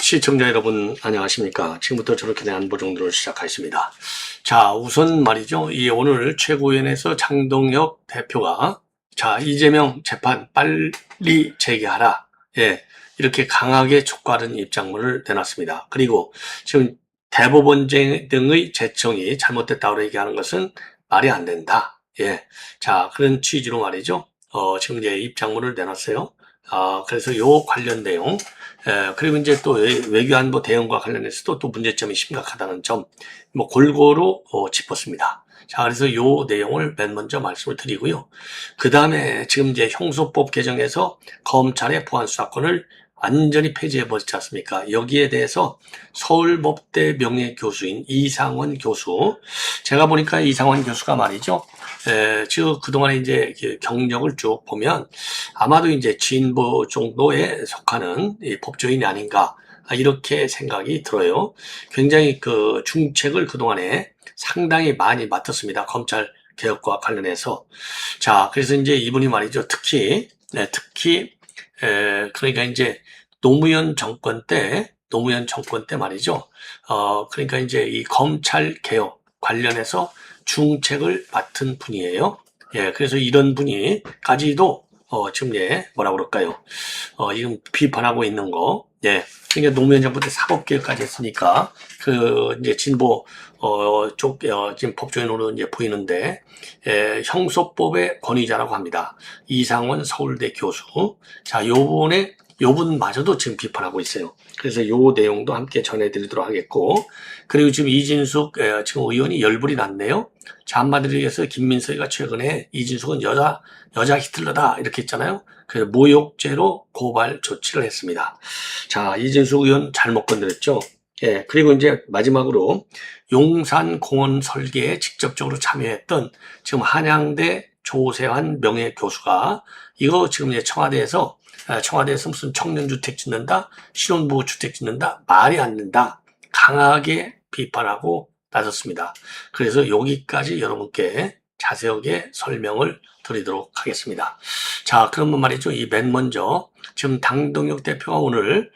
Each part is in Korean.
시청자 여러분 안녕하십니까. 지금부터 저렇게 대한 안보정도를 시작하겠습니다. 자, 우선 말이죠. 이 오늘 최고위원회에서 장동혁 대표가 자, 이재명 재판 빨리 재개하라. 예, 이렇게 강하게 촉구하는 입장문을 내놨습니다. 그리고 지금 대법원 등의 제청이 잘못됐다고 얘기하는 것은 말이 안 된다. 예, 자, 그런 취지로 말이죠. 지금 이제 입장문을 내놨어요. 그래서 요 관련 내용, 그리고 이제 또 외교안보 대응과 관련해서도 또 문제점이 심각하다는 점, 뭐 골고루 짚었습니다. 자, 그래서 요 내용을 맨 먼저 말씀을 드리고요. 그 다음에 지금 이제 형소법 개정에서 검찰의 보안수사권을 완전히 폐지해버렸지 않습니까? 여기에 대해서 서울법대 명예교수인 이상원 교수, 제가 보니까 이상원 교수가 말이죠. 지금 그동안에 이제 경력을 쭉 보면 아마도 이제 진보 정도에 속하는 법조인이 아닌가, 이렇게 생각이 들어요. 굉장히 그 중책을 그동안에 상당히 많이 맡았습니다. 검찰 개혁과 관련해서. 자, 그래서 이제 이분이 말이죠. 특히, 그러니까 이제 노무현 정권 때 말이죠. 그러니까 이제 이 검찰 개혁 관련해서 중책을 맡은 분이에요. 예, 그래서 이런 분이까지도 지금 뭐라 그럴까요? 지금 비판하고 있는 거. 예. 그러니까 노무현 정부 때 사법개혁까지 했으니까 그 이제 진보 쪽 지금 법조인으로 이제 보이는데, 형소법의 권위자라고 합니다. 이상원 서울대 교수. 자, 요분마저도 지금 비판하고 있어요. 그래서 요 내용도 함께 전해드리도록 하겠고, 그리고 지금 이진숙 지금 의원이 열불이 났네요. 자, 한마디로 얘기해서 김민석이가 최근에 이진숙은 여자 히틀러다 이렇게 했잖아요. 그래서 모욕죄로 고발 조치를 했습니다. 자, 이진숙 의원 잘못 건드렸죠. 예, 그리고 이제 마지막으로 용산 공원 설계에 직접적으로 참여했던 지금 한양대 조세환 명예교수가 이거 지금 이제 청와대에서 무슨 청년주택 짓는다, 신혼부부주택 짓는다, 말이 안 된다, 강하게 비판하고 나섰습니다. 그래서 여기까지 여러분께 자세하게 설명을 드리도록 하겠습니다. 자, 그러면 말이죠. 이 맨 먼저 지금 장동혁 대표가 오늘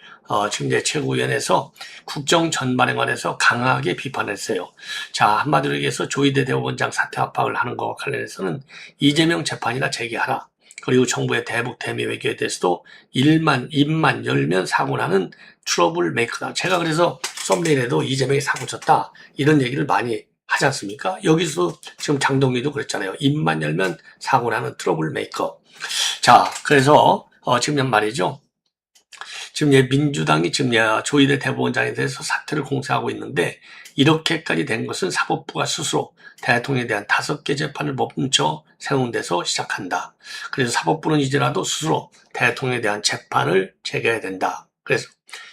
지금 이제 최고위원회에서 국정 전반에 관해서 강하게 비판했어요. 자, 한마디로 얘기해서 조희대 대법원장 사퇴 압박을 하는 것과 관련해서는 이재명 재판이나 재개하라. 그리고 정부의 대북 대미 외교에 대해서도 입만 열면 사고 나는 트러블 메이커다. 제가 그래서 썸네일에도 이재명이 사고 쳤다, 이런 얘기를 많이 하지 않습니까? 여기서 지금 장동민도 그랬잖아요. 입만 열면 사고 나는 트러블 메이커. 자, 그래서 지금 말이죠. 지금 민주당이 지금 조희대 대법원장에 대해서 사퇴를 공세하고 있는데, 이렇게까지 된 것은 사법부가 스스로 대통령에 대한 5개 재판을 멈춰 세운 데서 시작한다. 그래서 사법부는 이제라도 스스로 대통령에 대한 재판을 재개해야 된다. 그래서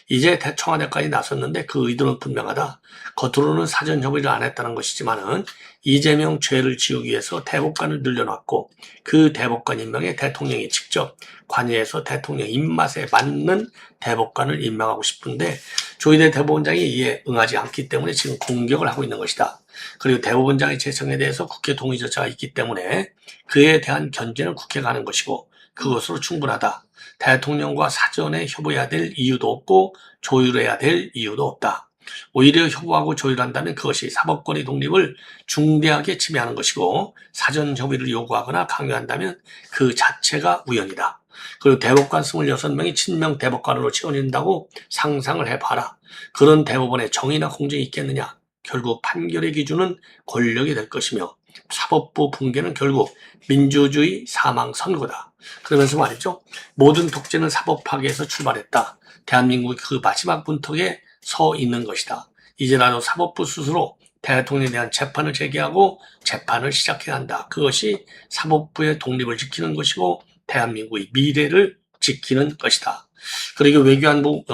이제 청와대까지 나섰는데 그 의도는 분명하다. 겉으로는 사전 협의를 안 했다는 것이지만은 이재명 죄를 지우기 위해서 대법관을 늘려놨고, 그 대법관 임명에 대통령이 직접 관여해서 대통령 입맛에 맞는 대법관을 임명하고 싶은데, 조희대 대법원장이 이에 응하지 않기 때문에 지금 공격을 하고 있는 것이다. 그리고 대법원장의 제청에 대해서 국회 동의 절차가 있기 때문에 그에 대한 견제는 국회가 하는 것이고 그것으로 충분하다. 대통령과 사전에 협의해야 될 이유도 없고 조율해야 될 이유도 없다. 오히려 협의하고 조율한다면 그것이 사법권의 독립을 중대하게 침해하는 것이고, 사전 협의를 요구하거나 강요한다면 그 자체가 우연이다. 그리고 대법관 26명이 친명 대법관으로 채워진다고 상상을 해봐라. 그런 대법원에 정의나 공정이 있겠느냐? 결국 판결의 기준은 권력이 될 것이며 사법부 붕괴는 결국 민주주의 사망 선고다. 그러면서 말이죠. 모든 독재는 사법 파괴에서 출발했다. 대한민국이 그 마지막 문턱에 서 있는 것이다. 이제라도 사법부 스스로 대통령에 대한 재판을 재개하고 재판을 시작해야 한다. 그것이 사법부의 독립을 지키는 것이고 대한민국의 미래를 지키는 것이다. 그리고 외교안보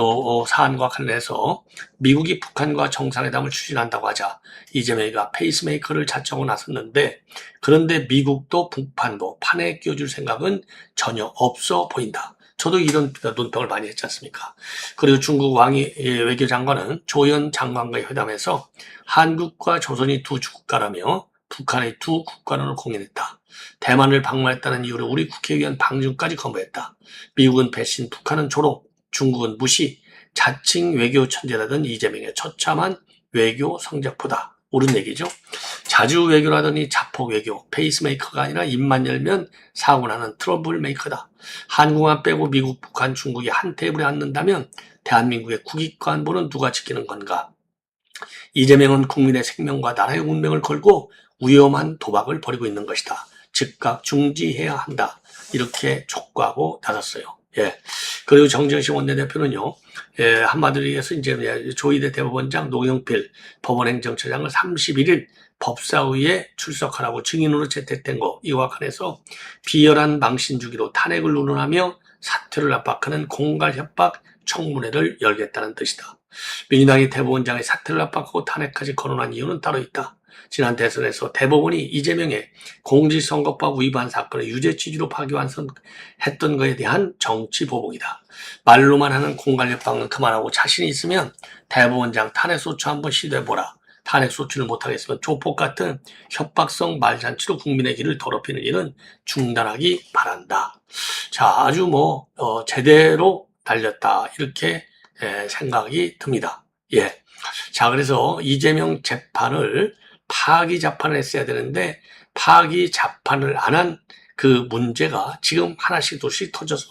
사안과 관련해서 미국이 북한과 정상회담을 추진한다고 하자 이재명이가 페이스메이커를 자청하고 나섰는데, 그런데 미국도 북한도 판에 끼워줄 생각은 전혀 없어 보인다. 저도 이런 논평을 많이 했지 않습니까? 그리고 중국 왕이 외교장관은 조현 장관과의 회담에서 한국과 조선이 두 국가라며 북한의 두 국가론을 공언했다. 대만을 방문했다는 이유로 우리 국회의원 방중까지 거부했다. 미국은 배신, 북한은 조롱, 중국은 무시, 자칭 외교 천재라던 이재명의 처참한 외교 성적보다 옳은 얘기죠. 자주 외교라더니 자폭 외교, 페이스메이커가 아니라 입만 열면 사고 나는 트러블 메이커다. 한국만 빼고 미국, 북한, 중국이 한 테이블에 앉는다면 대한민국의 국익과 안보는 누가 지키는 건가? 이재명은 국민의 생명과 나라의 운명을 걸고 위험한 도박을 벌이고 있는 것이다. 즉각 중지해야 한다. 이렇게 촉구하고 나섰어요. 예. 그리고 정정식 원내대표는요, 한마디로 얘기해서 이제 조희대 대법원장 노영필 법원행정처장을 31일 법사위에 출석하라고 증인으로 채택된 거, 이와 관해서 비열한 망신 주기로 탄핵을 운운하며 사퇴를 압박하는 공갈 협박 청문회를 열겠다는 뜻이다. 민주당이 대법원장의 사퇴를 압박하고 탄핵까지 거론한 이유는 따로 있다. 지난 대선에서 대법원이 이재명의 공직선거법 위반 사건을 유죄 취지로 파기환송했던 것에 대한 정치 보복이다. 말로만 하는 공갈협박은 그만하고 자신이 있으면 대법원장 탄핵소추 한번 시도해보라. 탄핵소추를 못하겠으면 조폭 같은 협박성 말잔치로 국민의 길을 더럽히는 일은 중단하기 바란다. 자, 아주 제대로 달렸다. 이렇게 생각이 듭니다. 예. 자, 그래서 이재명 재판을 파기 자판을 했어야 되는데 파기 자판을 안 한 그 문제가 지금 하나씩 둘씩 터져서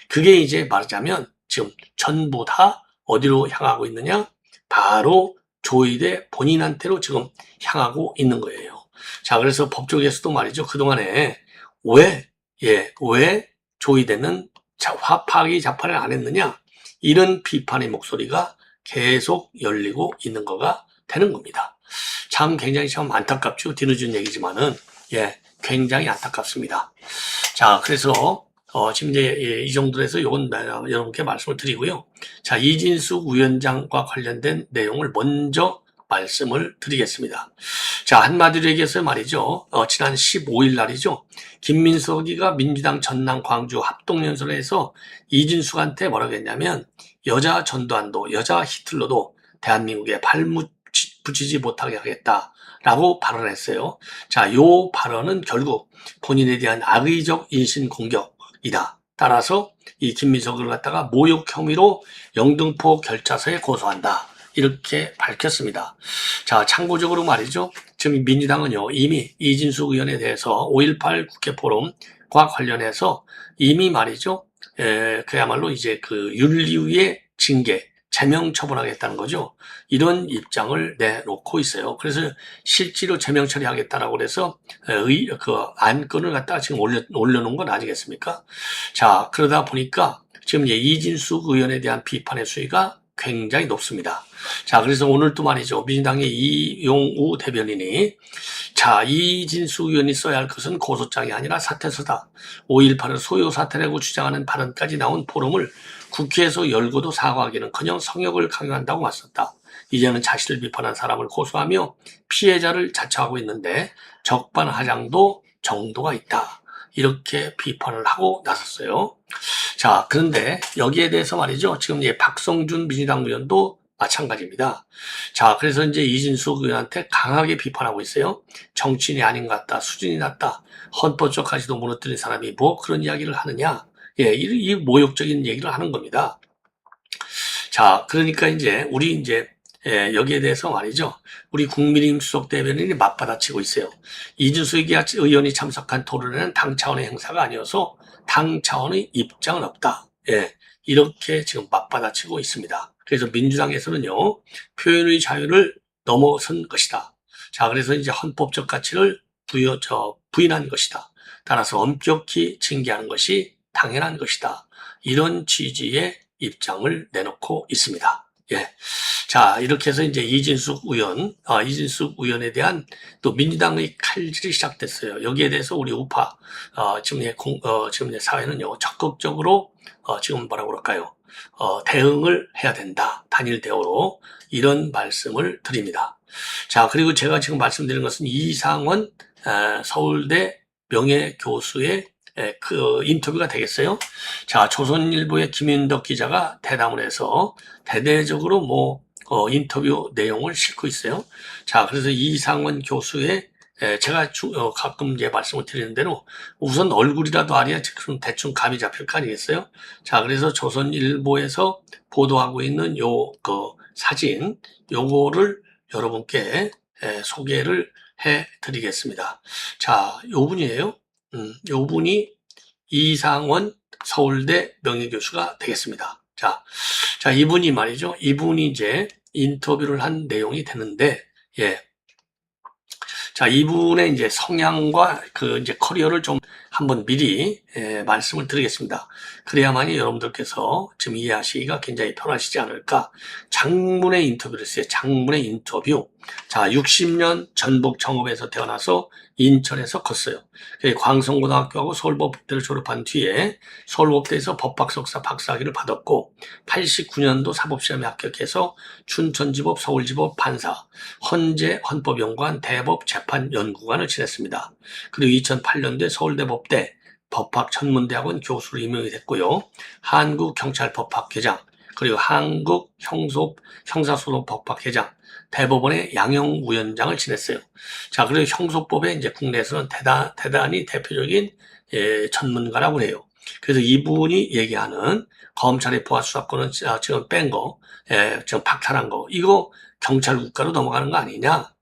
그게 이제 말하자면 지금 전부 다 어디로 향하고 있느냐? 바로 조희대 본인한테로 지금 향하고 있는 거예요. 자, 그래서 법조계에서도 말이죠. 그동안에 왜 조희대는 파기 자판을 안 했느냐? 이런 비판의 목소리가 계속 열리고 있는 거가 되는 겁니다. 참 굉장히 참 안타깝죠. 뒤늦은 얘기지만은 굉장히 안타깝습니다. 자, 그래서 지금 이제 이 정도로 해서 요건 여러분께 말씀을 드리고요. 자, 이진숙 위원장과 관련된 내용을 먼저 말씀을 드리겠습니다. 자, 한마디로 얘기해서 말이죠. 지난 15일 날이죠. 김민석이가 민주당 전남 광주 합동연설에서 이진숙한테 뭐라고 했냐면 여자 전두환도 여자 히틀러도 대한민국에 발붙이지 못하게 하겠다라고 발언했어요. 자, 요 발언은 결국 본인에 대한 악의적 인신 공격이다. 따라서 이 김민석을 갖다가 모욕 혐의로 영등포 결자서에 고소한다. 이렇게 밝혔습니다. 자, 참고적으로 말이죠. 지금 민주당은요, 이미 이진숙 의원에 대해서 5.18 국회 포럼과 관련해서 이미 말이죠. 그야말로 이제 그 윤리위의 징계, 제명 처분하겠다는 거죠. 이런 입장을 내놓고 있어요. 그래서 실제로 제명 처리하겠다라고 그래서 그 안건을 갖다가 지금 올려놓은 건 아니겠습니까? 자, 그러다 보니까 지금 이진숙 의원에 대한 비판의 수위가 굉장히 높습니다. 자, 그래서 오늘 또 말이죠. 민주당의 이용우 대변인이 자, 이진숙 의원이 써야 할 것은 고소장이 아니라 사퇴서다. 5.18을 소요 사퇴라고 주장하는 발언까지 나온 포럼을 국회에서 열고도 사과하기는커녕 성역을 강요한다고 맞섰다. 이제는 자신을 비판한 사람을 고소하며 피해자를 자처하고 있는데 적반하장도 정도가 있다. 이렇게 비판을 하고 나섰어요. 자, 그런데 여기에 대해서 말이죠. 지금 박성준 민주당 의원도 마찬가지입니다. 자, 그래서 이제 이진숙 의원한테 강하게 비판하고 있어요. 정치인이 아닌 것 같다. 수준이 낮다. 헌법적까지도 무너뜨린 사람이 뭐 그런 이야기를 하느냐. 이 모욕적인 얘기를 하는 겁니다. 자, 그러니까 이제 우리 여기에 대해서 말이죠. 우리 국민의힘 수석 대변인이 맞받아치고 있어요. 이준석 의원이 참석한 토론회는 당 차원의 행사가 아니어서 당 차원의 입장은 없다. 이렇게 지금 맞받아치고 있습니다. 그래서 민주당에서는요, 표현의 자유를 넘어선 것이다. 자, 그래서 이제 헌법적 가치를 부인한 것이다. 따라서 엄격히 징계하는 것이 당연한 것이다. 이런 취지의 입장을 내놓고 있습니다. 자, 이렇게 해서 이제 이진숙 의원에 대한 또 민주당의 칼질이 시작됐어요. 여기에 대해서 우리 우파, 지금 사회는요, 적극적으로, 지금 뭐라고 그럴까요? 대응을 해야 된다. 단일 대우로. 이런 말씀을 드립니다. 자, 그리고 제가 지금 말씀드린 것은 이상원, 서울대 명예교수의 그 인터뷰가 되겠어요. 자, 조선일보의 김윤덕 기자가 대담을 해서 대대적으로 인터뷰 내용을 싣고 있어요. 자, 그래서 이상원 교수의 제가 가끔 이제 말씀을 드리는 대로 우선 얼굴이라도 알아야 대충 감이 잡힐 거 아니겠어요? 자, 그래서 조선일보에서 보도하고 있는 그 사진, 요거를 여러분께 소개를 해 드리겠습니다. 자, 요 분이에요. 요 분이 이상원 서울대 명예교수가 되겠습니다. 자, 이분이 말이죠. 이분이 이제 인터뷰를 한 내용이 되는데, 예. 자, 이분의 이제 성향과 그 이제 커리어를 좀 한번 미리 말씀을 드리겠습니다. 그래야만이 여러분들께서 지금 이해하시기가 굉장히 편하시지 않을까. 장문의 인터뷰를 했어요. 장문의 인터뷰. 자, 60년 전북 정읍에서 태어나서 인천에서 컸어요. 광성고등학교하고 서울법대를 졸업한 뒤에 서울법대에서 법학석사 박사학위를 받았고 89년도 사법시험에 합격해서 춘천지법, 서울지법 판사, 헌재 헌법연구원 대법재판연구관을 지냈습니다. 그리고 2008년도에 서울대법대 법학전문대학원 교수로 임명이 됐고요. 한국경찰법학회장, 그리고 한국형사소송법학회장, 대법원의 양형위원장을 지냈어요. 자, 그리고 형소법에 이제 국내에서는 대단히 대표적인 전문가라고 해요. 그래서 이분이 얘기하는 검찰의 보안수사권은 지금 뺀 거, 지금 박탈한 거, 이거 경찰 국가로 넘어가는 거 아니냐?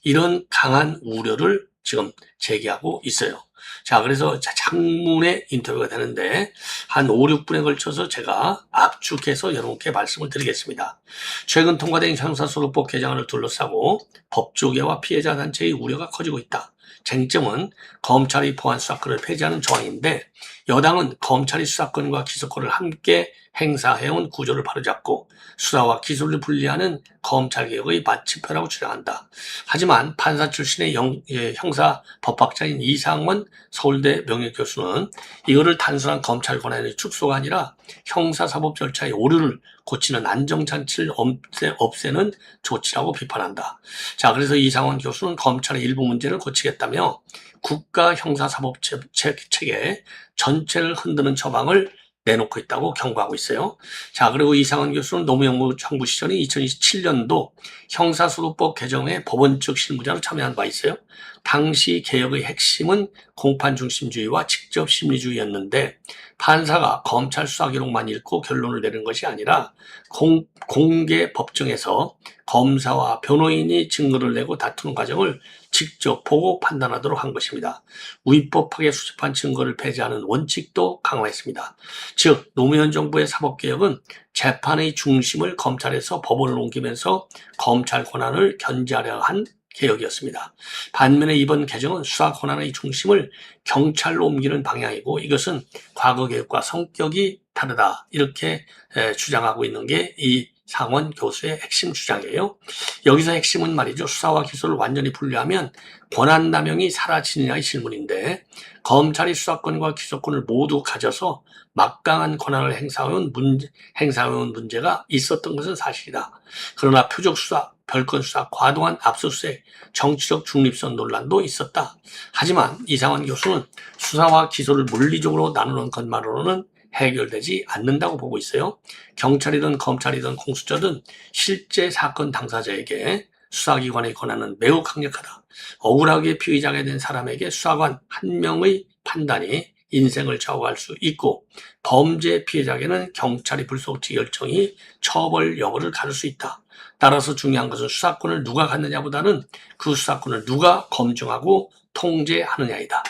이런 강한 우려를 지금 제기하고 있어요. 자, 그래서 장문의 인터뷰가 되는데 한 5, 6분에 걸쳐서 제가 압축해서 여러분께 말씀을 드리겠습니다. 최근 통과된 형사소송법 개정안을 둘러싸고 법조계와 피해자 단체의 우려가 커지고 있다. 쟁점은 검찰이 보안수사권을 폐지하는 조항인데 여당은 검찰이 수사권과 기소권을 함께 행사해온 구조를 바로잡고 수사와 기소를 분리하는 검찰개혁의 마침표라고 주장한다. 하지만 판사 출신의 형사 법학자인 이상원 서울대 명예교수는 이거를 단순한 검찰 권한의 축소가 아니라 형사사법 절차의 오류를 고치는 안정장치를 없애는 조치라고 비판한다. 자, 그래서 이상원 교수는 검찰의 일부 문제를 고치겠다며 국가 형사사법 체계 전체를 흔드는 처방을 내놓고 있다고 경고하고 있어요. 자, 그리고 이상원 교수는 노무현 정부 시절인 2027년도 형사소송법 개정에 법원 측 실무자로 참여한 바 있어요. 당시 개혁의 핵심은 공판 중심주의와 직접 심리주의였는데 판사가 검찰 수사 기록만 읽고 결론을 내는 것이 아니라 공개 법정에서 검사와 변호인이 증거를 내고 다투는 과정을 직접 보고 판단하도록 한 것입니다. 위법하게 수집한 증거를 폐지하는 원칙도 강화했습니다. 즉 노무현 정부의 사법개혁은 재판의 중심을 검찰에서 법원을 옮기면서 검찰 권한을 견제하려 한 개혁이었습니다. 반면에 이번 개정은 수사 권한의 중심을 경찰로 옮기는 방향이고 이것은 과거 개혁과 성격이 다르다 이렇게 주장하고 있는 게 이상원 교수의 핵심 주장이에요. 여기서 핵심은 말이죠. 수사와 기소를 완전히 분리하면 권한남용이 사라지느냐의 질문인데 검찰이 수사권과 기소권을 모두 가져서 막강한 권한을 행사해온 문제가 있었던 것은 사실이다. 그러나 표적 수사, 별건 수사, 과도한 압수수색, 정치적 중립성 논란도 있었다. 하지만 이상원 교수는 수사와 기소를 물리적으로 나누는 것만으로는 해결되지 않는다고 보고 있어요. 경찰이든 검찰이든 공수처든 실제 사건 당사자에게 수사기관의 권한은 매우 강력하다. 억울하게 피의자가 된 사람에게 수사관 한 명의 판단이 인생을 좌우할 수 있고 범죄 피해자에게는 경찰의 불소치 결정이 처벌 여부를 가를 수 있다. 따라서 중요한 것은 수사권을 누가 갖느냐보다는 그 수사권을 누가 검증하고 통제하느냐이다.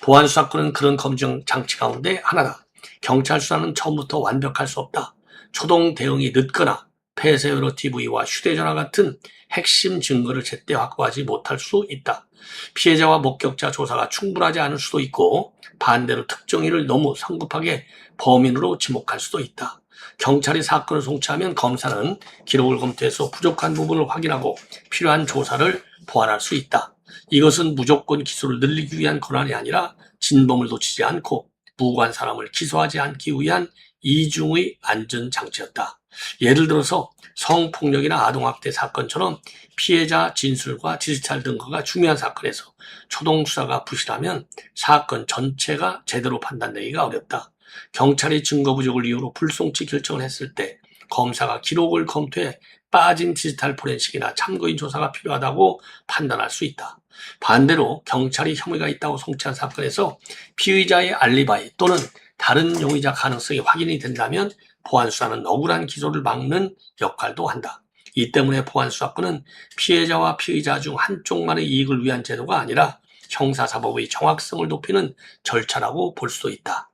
보안 수사권은 그런 검증 장치 가운데 하나다. 경찰 수사는 처음부터 완벽할 수 없다. 초동 대응이 늦거나 폐쇄회로 TV와 휴대전화 같은 핵심 증거를 제때 확보하지 못할 수 있다. 피해자와 목격자 조사가 충분하지 않을 수도 있고 반대로 특정인을 너무 성급하게 범인으로 지목할 수도 있다. 경찰이 사건을 송치하면 검사는 기록을 검토해서 부족한 부분을 확인하고 필요한 조사를 보완할 수 있다. 이것은 무조건 기소를 늘리기 위한 권한이 아니라 진범을 놓치지 않고 무고한 사람을 기소하지 않기 위한 이중의 안전장치였다. 예를 들어서 성폭력이나 아동학대 사건처럼 피해자 진술과 디지털 증거가 중요한 사건에서 초동수사가 부실하면 사건 전체가 제대로 판단되기가 어렵다. 경찰이 증거 부족을 이유로 불송치 결정을 했을 때 검사가 기록을 검토해 빠진 디지털 포렌식이나 참고인 조사가 필요하다고 판단할 수 있다. 반대로 경찰이 혐의가 있다고 송치한 사건에서 피의자의 알리바이 또는 다른 용의자 가능성이 확인이 된다면 보안수사는 억울한 기소를 막는 역할도 한다. 이 때문에 보안수사권은 피해자와 피의자 중 한쪽만의 이익을 위한 제도가 아니라 형사사법의 정확성을 높이는 절차라고 볼 수도 있다.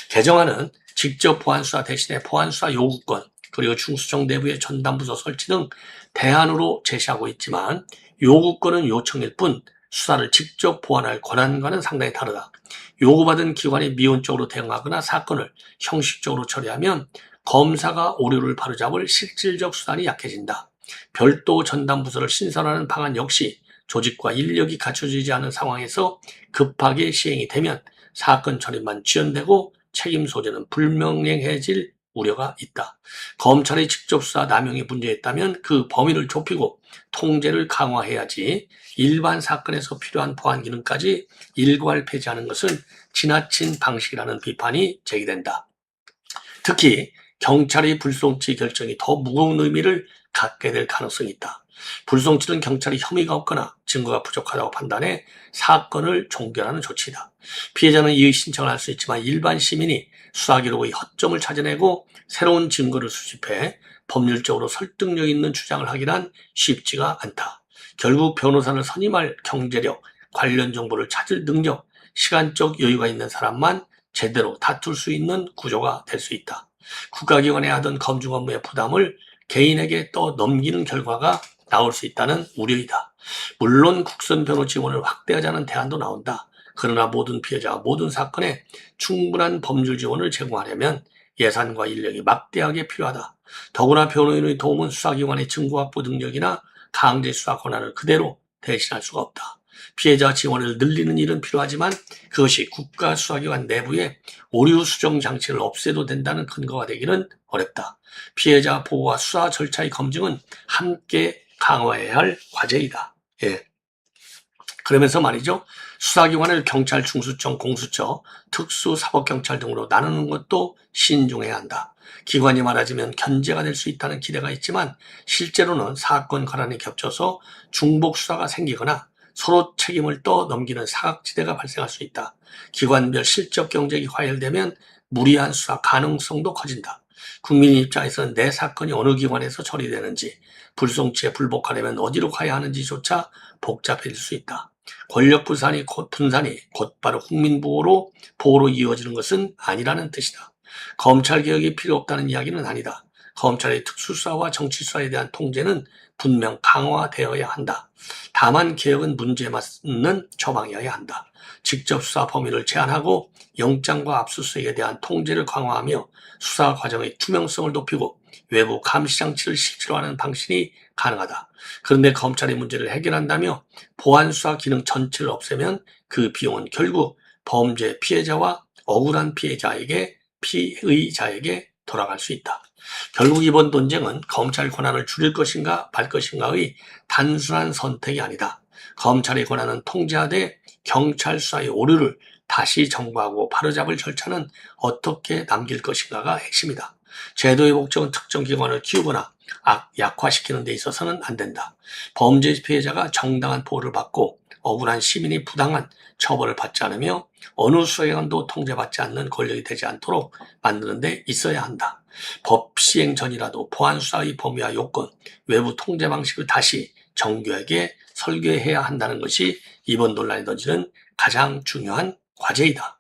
개정안은 직접 보안수사 대신에 보안수사 요구권, 그리고 중수청 내부의 전담부서 설치 등 대안으로 제시하고 있지만 요구권은 요청일 뿐 수사를 직접 보완할 권한과는 상당히 다르다. 요구받은 기관이 미온적으로 대응하거나 사건을 형식적으로 처리하면 검사가 오류를 바로잡을 실질적 수단이 약해진다. 별도 전담부서를 신설하는 방안 역시 조직과 인력이 갖춰지지 않은 상황에서 급하게 시행이 되면 사건 처리만 지연되고 책임 소재는 불명확해질 우려가 있다. 검찰의 직접 수사 남용이 문제였다면 그 범위를 좁히고 통제를 강화해야지 일반 사건에서 필요한 보안 기능까지 일괄 폐지하는 것은 지나친 방식이라는 비판이 제기된다. 특히 경찰의 불송치 결정이 더 무거운 의미를 갖게 될 가능성이 있다. 불송치는 경찰이 혐의가 없거나 증거가 부족하다고 판단해 사건을 종결하는 조치이다. 피해자는 이의 신청을 할 수 있지만 일반 시민이 수사 기록의 허점을 찾아내고 새로운 증거를 수집해 법률적으로 설득력 있는 주장을 하기란 쉽지가 않다. 결국 변호사를 선임할 경제력, 관련 정보를 찾을 능력, 시간적 여유가 있는 사람만 제대로 다툴 수 있는 구조가 될 수 있다. 국가기관에 하던 검증 업무의 부담을 개인에게 또 넘기는 결과가 나올 수 있다는 우려이다. 물론 국선 변호 지원을 확대하자는 대안도 나온다. 그러나 모든 피해자와 모든 사건에 충분한 법률 지원을 제공하려면 예산과 인력이 막대하게 필요하다. 더구나 변호인의 도움은 수사기관의 증거 확보 능력이나 강제 수사 권한을 그대로 대신할 수가 없다. 피해자 지원을 늘리는 일은 필요하지만 그것이 국가수사기관 내부의 오류 수정 장치를 없애도 된다는 근거가 되기는 어렵다. 피해자 보호와 수사 절차의 검증은 함께 강화해야 할 과제이다. 예. 그러면서 말이죠. 수사기관을 경찰, 중수청, 공수처, 특수사법경찰 등으로 나누는 것도 신중해야 한다. 기관이 많아지면 견제가 될 수 있다는 기대가 있지만 실제로는 사건 관한이 겹쳐서 중복 수사가 생기거나 서로 책임을 떠넘기는 사각지대가 발생할 수 있다. 기관별 실적 경쟁이 과열되면 무리한 수사 가능성도 커진다. 국민 입장에서는 내 사건이 어느 기관에서 처리되는지, 불송치에 불복하려면 어디로 가야 하는지조차 복잡해질 수 있다. 권력 분산이 곧바로 국민 보호로 이어지는 것은 아니라는 뜻이다. 검찰 개혁이 필요 없다는 이야기는 아니다. 검찰의 특수수사와 정치수사에 대한 통제는 분명 강화되어야 한다. 다만 개혁은 문제에 맞는 처방이어야 한다. 직접 수사 범위를 제한하고 영장과 압수수색에 대한 통제를 강화하며 수사 과정의 투명성을 높이고 외부 감시 장치를 실제로 하는 방식이 가능하다. 그런데 검찰의 문제를 해결한다며 보안수사 기능 전체를 없애면 그 비용은 결국 범죄 피해자와 억울한 피해자에게 돌아갈 수 있다. 결국 이번 논쟁은 검찰 권한을 줄일 것인가 말 것인가의 단순한 선택이 아니다. 검찰의 권한은 통제하되 경찰 수사의 오류를 다시 정부하고 바로잡을 절차는 어떻게 남길 것인가가 핵심이다. 제도의 목적은 특정 기관을 키우거나 약화시키는 데 있어서는 안 된다. 범죄 피해자가 정당한 보호를 받고 억울한 시민이 부당한 처벌을 받지 않으며 어느 수사기관도 통제받지 않는 권력이 되지 않도록 만드는 데 있어야 한다. 법 시행 전이라도 보안수사의 범위와 요건, 외부 통제 방식을 다시 정교하게 설계해야 한다는 것이 이번 논란이 던지는 가장 중요한 과제이다.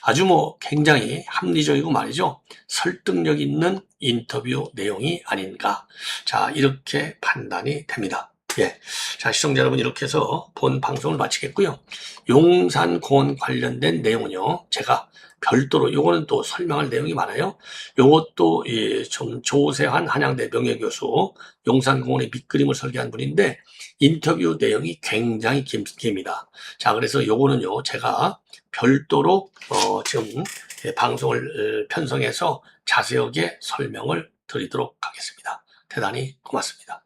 아주 굉장히 합리적이고 말이죠. 설득력 있는 인터뷰 내용이 아닌가. 자, 이렇게 판단이 됩니다. 예. 자, 시청자 여러분, 이렇게 해서 본 방송을 마치겠고요. 용산공원 관련된 내용은요, 제가 별도로, 요거는 또 설명할 내용이 많아요. 요것도 좀 조세환 한양대 명예교수, 용산공원의 밑그림을 설계한 분인데, 인터뷰 내용이 굉장히 깁니다. 자, 그래서 요거는요, 제가 별도로, 지금 방송을 편성해서 자세하게 설명을 드리도록 하겠습니다. 대단히 고맙습니다.